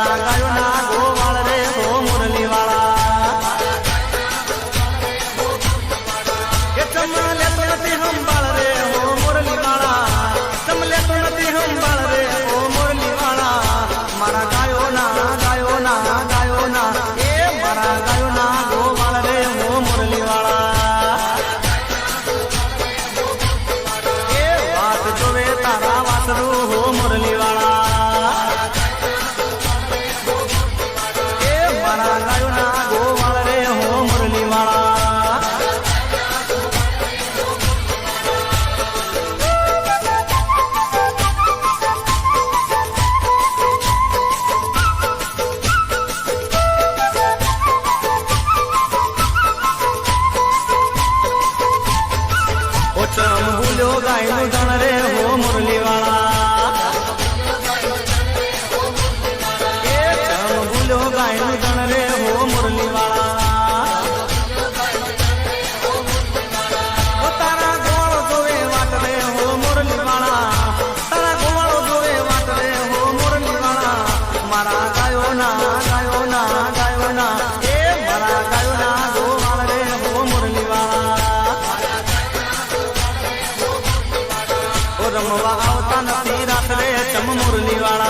મારા ગાયોના ગોવાળ રે હો મુરલીવાળા એ ચમા લેતો નથી હંભાળ રે હો મુરલીવાળા ચમ લેતો નથી હંભાળ રે હો મુરલીવાળા મારા ગાયોના એ મારા ગાયોના ગોવાળ રે હો મુરલીવાળા એ વાત જોવે તારા વાસરું હો મુરલીવાળા એ મારા ગાયોના ગોવાળ રે હો મુરલીવાળા ચમ ભૂલ્યો ગાયનું ધણ રે હો મુરલીવાળા એ ચમ ભૂલ્યો ગાયનું ધણ રે હો મુરલીવાળા તારા ગોવાળો જોવે વાત રે હો મુરલીવાળા તારા ગોવાળો જોવે વાત રે હો મુરલીવાળા મારા ગાયોના એ મારા ગાયોના ગોવાળ રે હો મુરલીવાળા રમવા આવતા નથી રાત્રે ચમ મુરલીવાળા